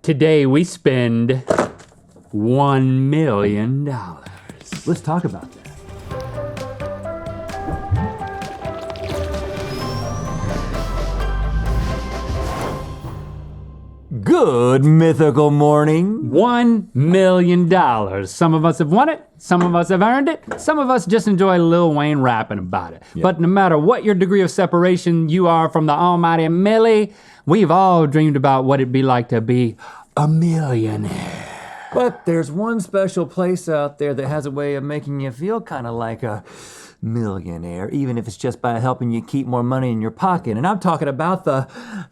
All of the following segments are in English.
Today we spend $1 million. Let's talk about that. Good mythical morning. $1 million. Some of us have won it, some of us have earned it, some of us just enjoy Lil Wayne rapping about it. Yeah. But no matter what your degree of separation you are from the almighty Millie, we've all dreamed about what it'd be like to be a millionaire. But there's one special place out there that has a way of making you feel kind of like a millionaire, even if it's just by helping you keep more money in your pocket. And I'm talking about the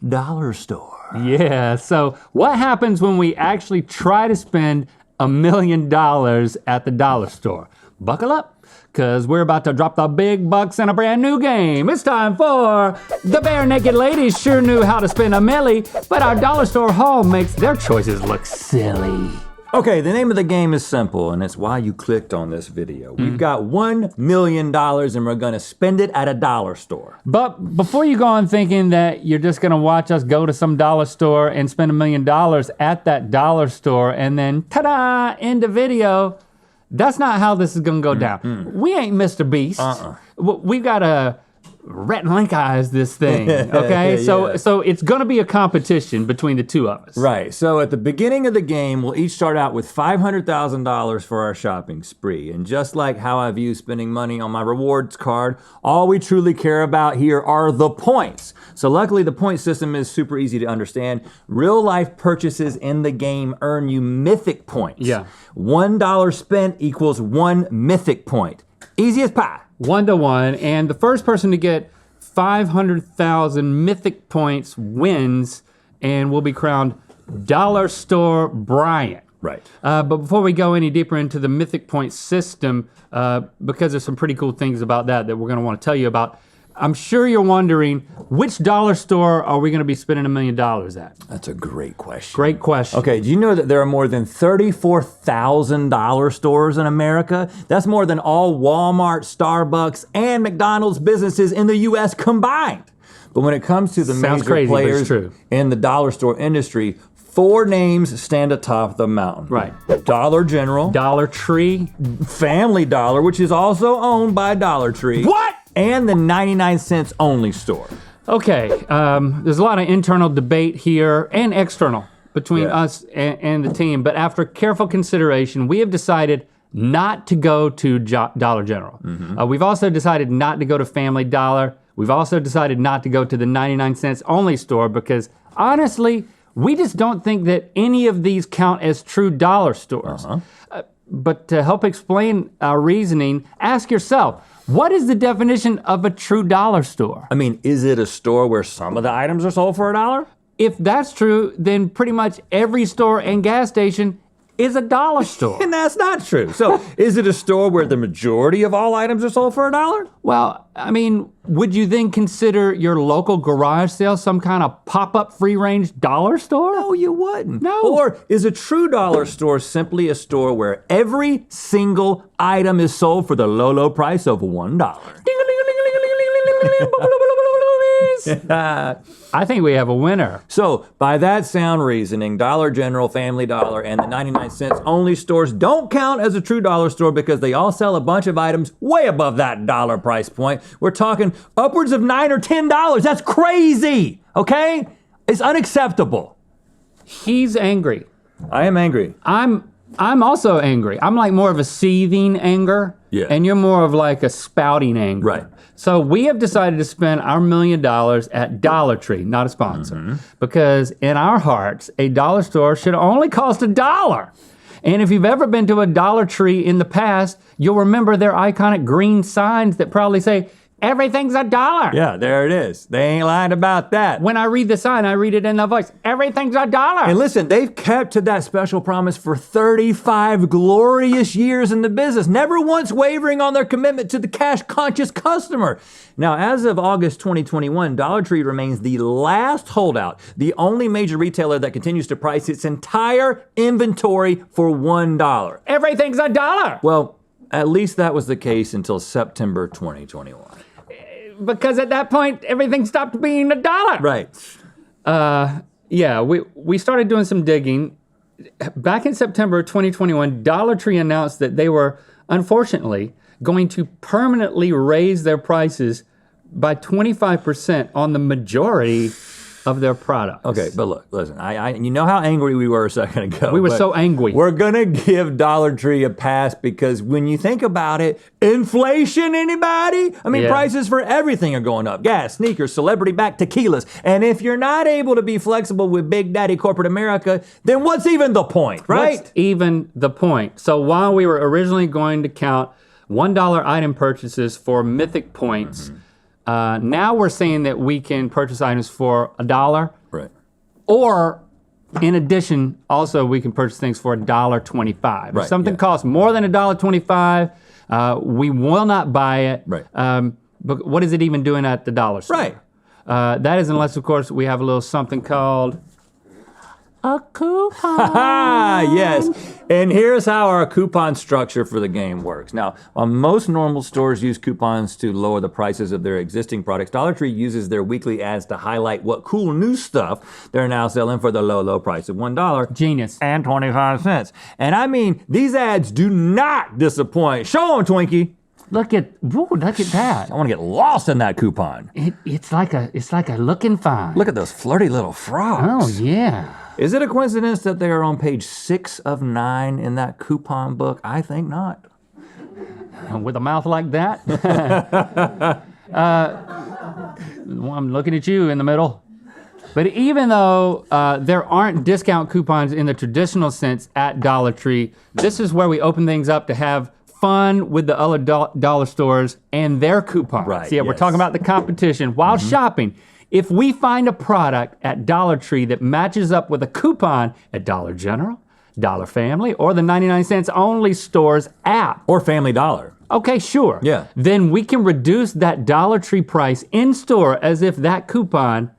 dollar store. Yeah, so what happens when we actually try to spend $1 million at the dollar store? Buckle up, because we're about to drop the big bucks in a brand new game. It's time for the Bare Naked Ladies sure knew how to spend a milli, but our dollar store haul makes their choices look silly. Okay, the name of the game is simple, and it's why you clicked on this video. We've got $1 million, and we're gonna spend it at a dollar store. But before you go on thinking that you're just gonna watch us go to some dollar store and spend $1 million at that dollar store and then ta-da, end the video, that's not how this is gonna go down. We ain't Mr. Beast. We've gotta Rhett and Link-eyes this thing, okay? Yeah. So it's gonna be a competition between the two of us. Right, so at the beginning of the game, we'll each start out with $500,000 for our shopping spree. And just like how I view spending money on my rewards card, all we truly care about here are the points. So luckily the point system is super easy to understand. Real life purchases in the game earn you mythic points. Yeah. $1 spent equals 1 mythic point. Easy as pie. 1-to-1, and the first person to get 500,000 mythic points wins and will be crowned Dollar Store Bryant. Right. But before we go any deeper into the mythic point system, because there's some pretty cool things about that we're gonna wanna tell you about, I'm sure you're wondering, which dollar store are we gonna be spending $1 million at? That's a great question. Great question. Okay, do you know that there are more than 34,000 dollar stores in America? That's more than all Walmart, Starbucks, and McDonald's businesses in the US combined. But when it comes to the Sounds major crazy, but it's players true. in the dollar store industry, 4 names stand atop the mountain. Right. Dollar General, Dollar Tree. Family Dollar, which is also owned by Dollar Tree. What? And the 99 cents only store. Okay, there's a lot of internal debate here and external between Yeah. us and the team, but after careful consideration, we have decided not to go to Dollar General. We've also decided not to go to Family Dollar. We've also decided not to go to the 99 cents only store because honestly, we just don't think that any of these count as true dollar stores. But to help explain our reasoning, ask yourself, what is the definition of a true dollar store? I mean, is it a store where some of the items are sold for $1? If that's true, then pretty much every store and gas station is a dollar store. And that's not true. So is it a store where the majority of all items are sold for $1? Well, I mean, would you then consider your local garage sale some kind of pop-up free-range dollar store? No, you wouldn't. No. Or is a true dollar store simply a store where every single item is sold for the low, low price of $1? I think we have a winner. So, by that sound reasoning, Dollar General, Family Dollar, and the 99 cents only stores don't count as a true dollar store because they all sell a bunch of items way above that dollar price point. We're talking upwards of $9 or $10. That's crazy, okay? It's unacceptable. He's angry. I am angry. I'm also angry. I'm like more of a seething anger. Yeah. And you're more of like a spouting anger. Right. So we have decided to spend our $1 million at Dollar Tree, not a sponsor. Because in our hearts, a dollar store should only cost $1. And if you've ever been to a Dollar Tree in the past, you'll remember their iconic green signs that probably say, everything's $1. Yeah, there it is. They ain't lying about that. When I read the sign, I read it in the voice, everything's $1. And listen, they've kept to that special promise for 35 glorious years in the business, never once wavering on their commitment to the cash-conscious customer. Now, as of August 2021, Dollar Tree remains the last holdout, the only major retailer that continues to price its entire inventory for $1. Everything's $1. Well, at least that was the case until September 2021. Because at that point, everything stopped being $1. Right. Yeah, we started doing some digging. Back in September 2021, Dollar Tree announced that they were, unfortunately, going to permanently raise their prices by 25% on the majority of their products. Okay, but look, listen, you know how angry we were a second ago. We were so angry. We're gonna give Dollar Tree a pass because when you think about it, inflation, anybody? I mean, prices for everything are going up. Gas, sneakers, celebrity-backed tequilas. And if you're not able to be flexible with Big Daddy Corporate America, then what's even the point, right? What's even the point? So while we were originally going to count $1 item purchases for Mythic points, now we're saying that we can purchase items for $1. Right. Or, in addition, also we can purchase things for $1.25. If something costs more than $1.25, we will not buy it. Right. But what is it even doing at the dollar store? Right. That is unless, of course, we have a little something called a coupon. Yes, and here's how our coupon structure for the game works. Now, while most normal stores use coupons to lower the prices of their existing products, Dollar Tree uses their weekly ads to highlight what cool new stuff they're now selling for the low price of $1. Genius. And 25 cents. And I mean, these ads do not disappoint. Show them, Twinkie. Look at that. I want to get lost in that coupon. It's like a looking fine. Look at those flirty little frogs. Oh yeah. Is it a coincidence that they are on page 6 of 9 in that coupon book? I think not. With a mouth like that? I'm looking at you in the middle. But even though there aren't discount coupons in the traditional sense at Dollar Tree, this is where we open things up to have fun with the other dollar stores and their coupons. Right, Yeah, we're talking about the competition while shopping. If we find a product at Dollar Tree that matches up with a coupon at Dollar General, Dollar Family, or the 99 cents only store's app. Or Family Dollar. Okay, sure. Yeah. Then we can reduce that Dollar Tree price in store as if that coupon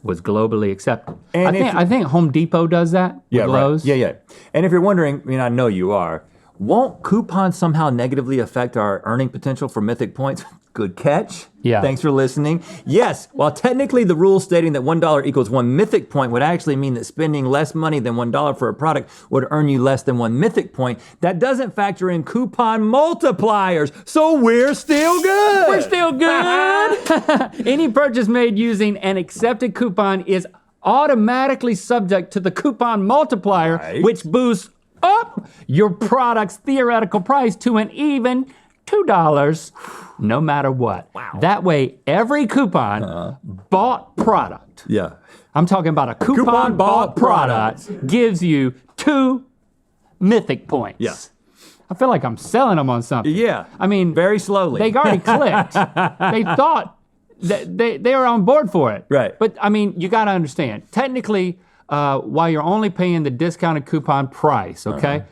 was globally accepted. And I think Home Depot does that with Lowe's. Right. Yeah. And if you're wondering, I mean, I know you are, won't coupons somehow negatively affect our earning potential for Mythic points? Good catch. Yeah. Thanks for listening. Yes, while technically the rule stating that $1 equals 1 Mythic point would actually mean that spending less money than $1 for a product would earn you less than 1 Mythic point, that doesn't factor in coupon multipliers, so we're still good. We're still good. Any purchase made using an accepted coupon is automatically subject to the coupon multiplier, which boosts up your product's theoretical price to an even $2 no matter what. Wow. That way, every coupon bought product, I'm talking about a coupon bought product, gives you 2 Mythic points. Yeah. I feel like I'm selling them on something. Yeah. I mean, very slowly. They already clicked. They thought that they were on board for it. Right. But I mean, you got to understand, technically, while you're only paying the discounted coupon price, okay,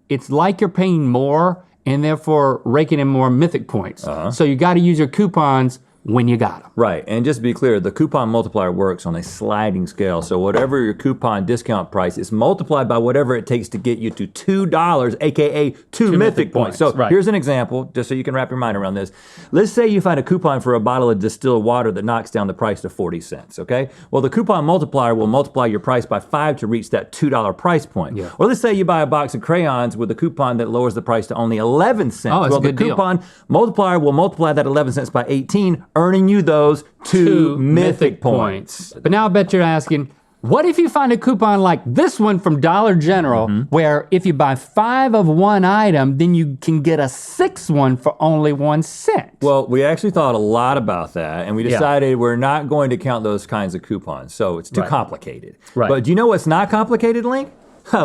it's like you're paying more and therefore raking in more Mythic points. So you got to use your coupons when you got them. Right, and just to be clear, the coupon multiplier works on a sliding scale. So whatever your coupon discount price is multiplied by whatever it takes to get you to $2, AKA 2 Mythic points. So here's an example, just so you can wrap your mind around this. Let's say you find a coupon for a bottle of distilled water that knocks down the price to 40 cents, okay? Well, the coupon multiplier will multiply your price by 5 to reach that $2 price point. Yeah. Or let's say you buy a box of crayons with a coupon that lowers the price to only 11 cents. Oh, that's well, a good the coupon multiplier will multiply that 11 cents by 18, earning you those 2 Mythic points. But now I bet you're asking, what if you find a coupon like this one from Dollar General, where if you buy 5 of one item, then you can get a 6th one for only 1 cent? Well, we actually thought a lot about that, and we decided we're not going to count those kinds of coupons, so it's too complicated. Right. But do you know what's not complicated, Link?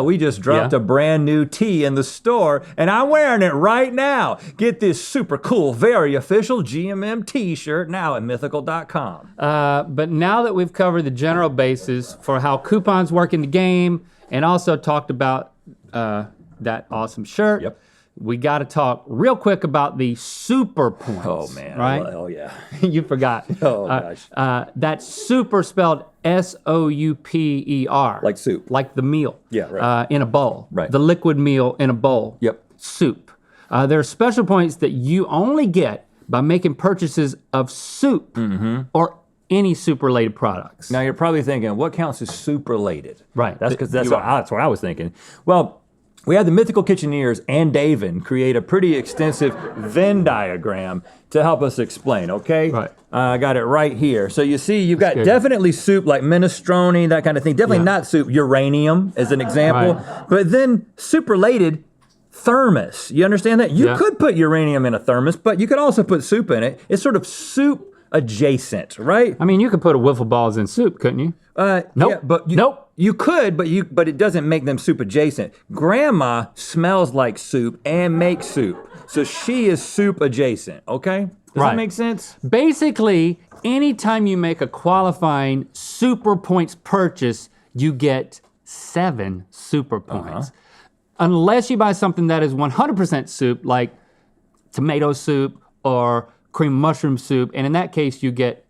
We just dropped a brand new tee in the store, and I'm wearing it right now. Get this super cool, very official GMM t-shirt now at mythical.com. But now that we've covered the general basis for how coupons work in the game, and also talked about that awesome shirt, we got to talk real quick about the super points. Oh, man. Right? Oh, yeah. You forgot. Oh, gosh. That super spelled S-O-U-P-E-R. Like soup. Like the meal. Yeah, right. In a bowl. Right. The liquid meal in a bowl. Yep. Soup. There are special points that you only get by making purchases of soup or any soup-related products. Now you're probably thinking, what counts as soup-related? Right. That's because that's what I was thinking. Well, we had the Mythical Kitcheneers and Davin create a pretty extensive Venn diagram to help us explain, okay? Right. I got it right here. So you see, you've got good. definitely soup like minestrone, that kind of thing. Definitely not soup, uranium as an example. Right. But then soup-related, thermos. You understand that? You could put uranium in a thermos, but you could also put soup in it. It's sort of soup adjacent, right? I mean, you could put a wiffle balls in soup, couldn't you? Nope. Yeah, but nope. You could, but it doesn't make them soup adjacent. Grandma smells like soup and makes soup. So she is soup adjacent, okay? Does that make sense? Basically, anytime you make a qualifying super points purchase, you get 7 super points. Unless you buy something that is 100% soup, like tomato soup or cream mushroom soup, and in that case, you get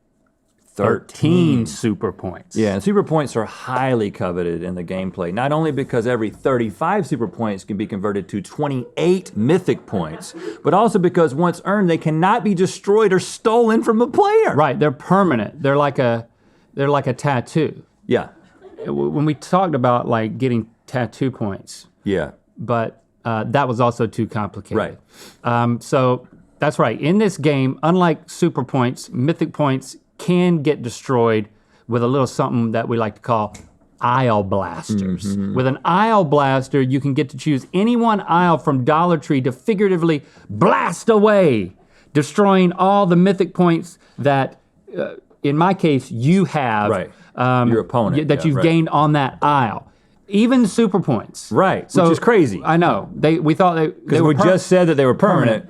13 super points. Yeah, and super points are highly coveted in the gameplay, not only because every 35 super points can be converted to 28 mythic points, but also because once earned, they cannot be destroyed or stolen from a player. Right, they're permanent. They're like a tattoo. Yeah. When we talked about like getting tattoo points, Yeah. but that was also too complicated. Right. So that's right. In this game, unlike super points, mythic points can get destroyed with a little something that we like to call aisle blasters. With an aisle blaster, you can get to choose any one aisle from Dollar Tree to figuratively blast away, destroying all the mythic points that, in my case, you have. Right. Your opponent. That you've gained on that aisle. Even super points. Right, which is crazy. I know. We thought they were Because we just said that they were permanent.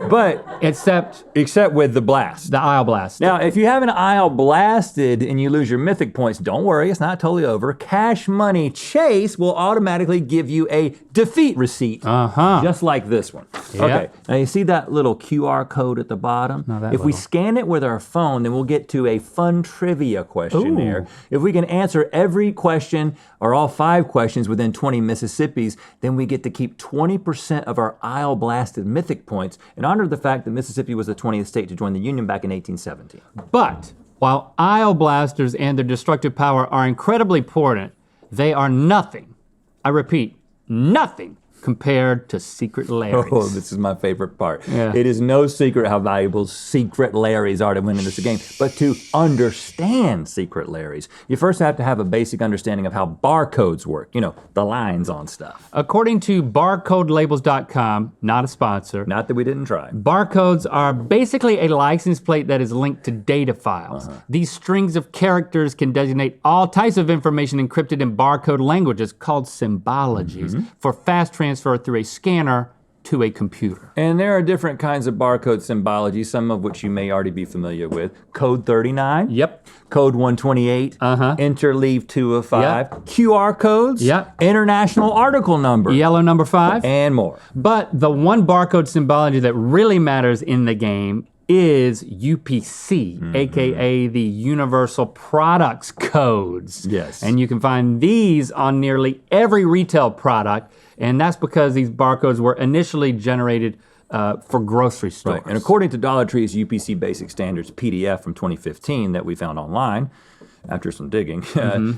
But except with the blast. the aisle blast. Now, if you have an aisle blasted and you lose your mythic points, don't worry, it's not totally over. Cash Money Chase will automatically give you a defeat receipt. Just like this one. Okay, now you see that little QR code at the bottom? If we scan it with our phone, then we'll get to a fun trivia questionnaire. If we can answer every question or all 5 questions within 20 Mississippis, then we get to keep 20% of our aisle blasted mythic points in honor of the fact that Mississippi was the 20th state to join the Union back in 1817. But while aisle blasters and their destructive power are incredibly important, they are nothing, I repeat, nothing compared to Secret Larrys. Oh, this is my favorite part. Yeah. It is no secret how valuable Secret Larrys are to win in this game, but to understand Secret Larrys, you first have to have a basic understanding of how barcodes work, you know, the lines on stuff. According to barcodelabels.com, not a sponsor, Not that we didn't try. barcodes are basically a license plate that is linked to data files. These strings of characters can designate all types of information encrypted in barcode languages called symbologies for fast transfer through a scanner to a computer. And there are different kinds of barcode symbology, some of which you may already be familiar with. Code 39. Yep. Code 128. Interleave 205. QR codes. Yep. International article number. Yellow number 5. And more. But the one barcode symbology that really matters in the game is UPC, aka the Universal Products Codes. Yes. And you can find these on nearly every retail product, and that's because these barcodes were initially generated for grocery stores. Right. And according to Dollar Tree's UPC Basic Standards PDF from 2015 that we found online, after some digging,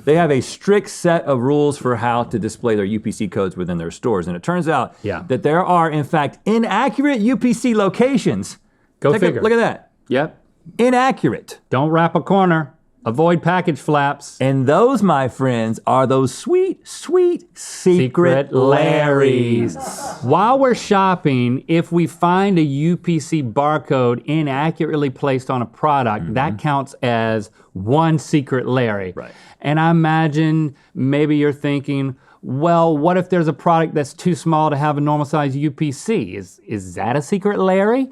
they have a strict set of rules for how to display their UPC codes within their stores. And it turns out that there are, in fact, inaccurate UPC locations. Go figure. Look at that. Yep. Inaccurate. Don't wrap a corner. Avoid package flaps. And those, my friends, are those sweet, sweet Secret Larrys. While we're shopping, if we find a UPC barcode inaccurately placed on a product, that counts as one Secret Larry. Right. And I imagine maybe you're thinking, well, what if there's a product that's too small to have a normal size UPC? Is that a Secret Larry?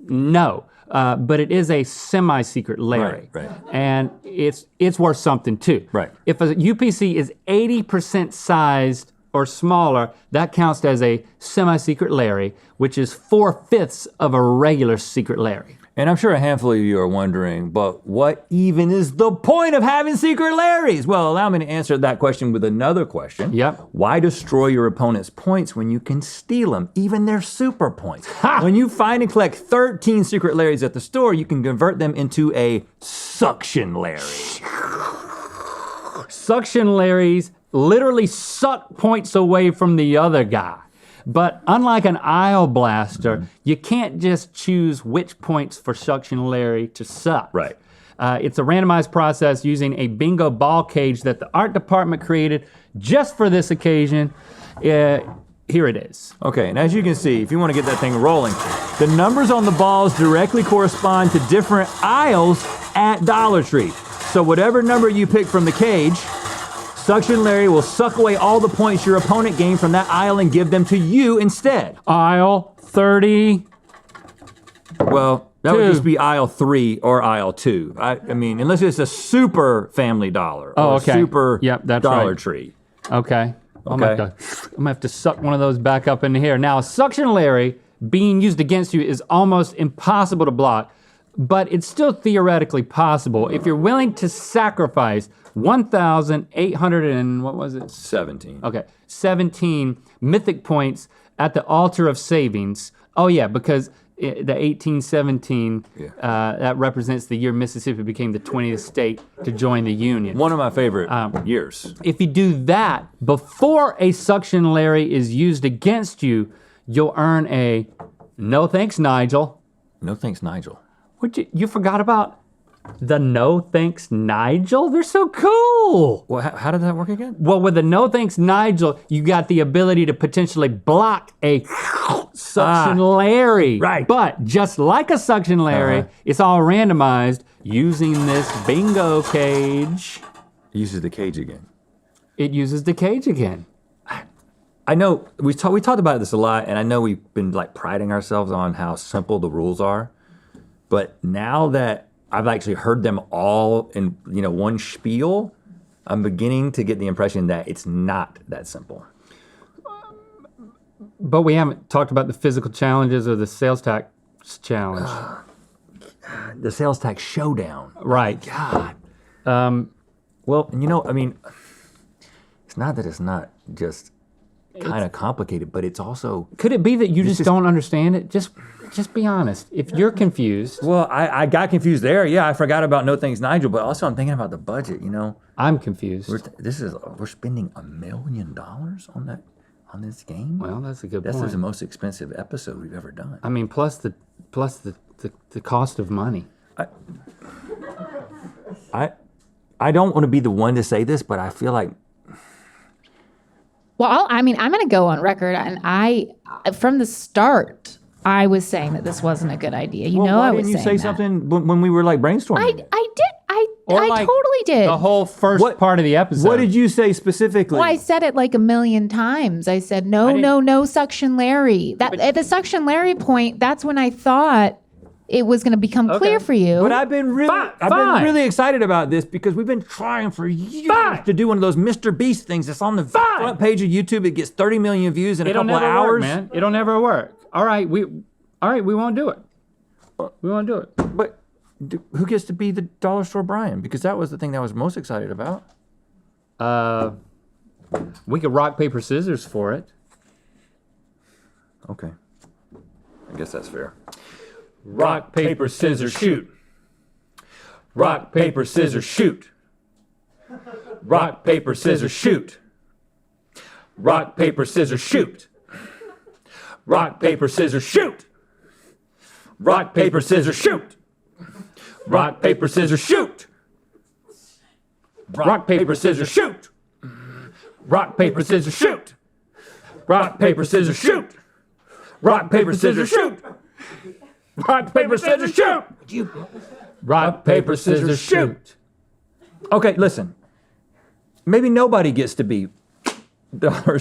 No. But it is a semi-secret Larry. Right. And it's worth something too. Right. If a UPC is 80% sized or smaller, that counts as a semi-secret Larry, which is 4/5 of a regular Secret Larry. And I'm sure a handful of you are wondering, but what even is the point of having Secret Larrys? Well, allow me to answer that question with another question. Yep. Why destroy your opponent's points when you can steal them, even their super points? When you find and collect 13 Secret Larrys at the store, you can convert them into a Suction Larry. Suction Larrys literally suck points away from the other guy. But unlike an aisle blaster, you can't just choose which points for Suction Larry to suck. Right. It's a randomized process using a bingo ball cage that the art department created just for this occasion. Here it is. Okay, and as you can see, if you want to get that thing rolling, the numbers on the balls directly correspond to different aisles at Dollar Tree. So whatever number you pick from the cage, Suction Larry will suck away all the points your opponent gained from that aisle and give them to you instead. Aisle 30. Well, that would just be aisle 3 or aisle 2. I mean, unless it's a super Family Dollar or a super Dollar Tree. Okay. I'm gonna have to suck one of those back up into here. Now, a Suction Larry being used against you is almost impossible to block, but it's still theoretically possible if you're willing to sacrifice 1,800 and what was it? 17. Okay, 17 mythic points at the altar of savings. Oh yeah, because the 1817, that represents the year Mississippi became the 20th state to join the Union. One of my favorite years. If you do that before a Suction Larry is used against you, you'll earn a no thanks, Nigel. No thanks, Nigel. You forgot about the no thanks, Nigel? They're so cool. Well, how did that work again? Well, with the no thanks, Nigel, you got the ability to potentially block a Suction Larry. Right. But just like a Suction Larry, it's all randomized using this bingo cage. It uses the cage again. It uses the cage again. I know, we talked about this a lot, and I know we've been like priding ourselves on how simple the rules are, but now that I've actually heard them all in one spiel, I'm beginning to get the impression that it's not that simple. But we haven't talked about the physical challenges or the sales tax challenge. The sales tax showdown. Right. God. Well, I mean, it's not that it's not just kind of complicated, but it's also... Could it be that you just don't understand it? Just be honest. If you're confused... Well, I got confused there. Yeah, I forgot about no thanks, Nigel, but also I'm thinking about the budget, I'm confused. We're spending $1 million on this game? Well, that's a good point. That's the most expensive episode we've ever done. I mean, plus the cost of money. I don't want to be the one to say this, but I feel like... Well, I'm going to go on record, and from the start, I was saying that this wasn't a good idea. Why didn't you say something when we were like brainstorming? I did. I totally did. The whole first part of the episode. What did you say specifically? Well, I said it like 1,000,000 times. I said, no, Suction Larry. At the Suction Larry point, that's when I thought it was going to become clear for you. But I've been really excited about this because we've been trying for years to do one of those Mr. Beast things. It's on the front page of YouTube. It gets 30 million views in a couple of hours. Man. It'll never work. All right, we won't do it. We won't do it. But who gets to be the Dollar Store Brian? Because that was the thing that I was most excited about. We could rock, paper, scissors for it. Okay. I guess that's fair. Rock, paper, scissors, shoot. Rock, paper, scissors, shoot. Rock, paper, scissors, shoot. Rock, paper, scissors, shoot. Rock, paper, scissors, shoot. Rock, paper, scissors, shoot. Rock, paper, scissors, shoot. Rock, paper, scissors, shoot. Rock, paper, scissors, shoot. Rock, paper, scissors, shoot. Rock, paper, scissors, shoot. Rock, paper, scissors, shoot. Rock, paper, scissors, shoot. Okay, listen. Maybe nobody gets to be Dollar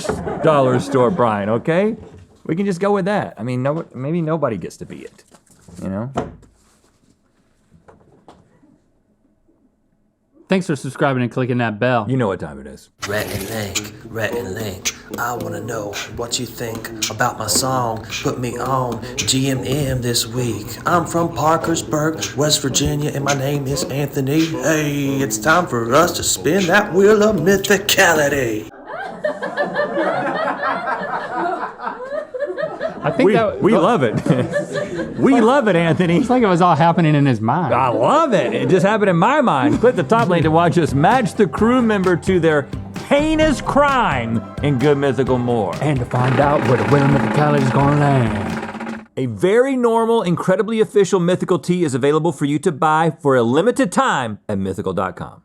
Store Brian, okay? We can just go with that. I mean, maybe nobody gets to be it, Thanks for subscribing and clicking that bell. You know what time it is. Rhett and Link, I wanna know what you think about my song. Put me on GMM this week. I'm from Parkersburg, West Virginia, and my name is Anthony. Hey, it's time for us to spin that wheel of mythicality. I think We love it. We love it, Anthony. It's like it was all happening in his mind. I love it. It just happened in my mind. Click the top link to watch us match the crew member to their heinous crime in Good Mythical More. And to find out where the wheel of mythicality is gonna land. A very normal, incredibly official Mythical tee is available for you to buy for a limited time at mythical.com.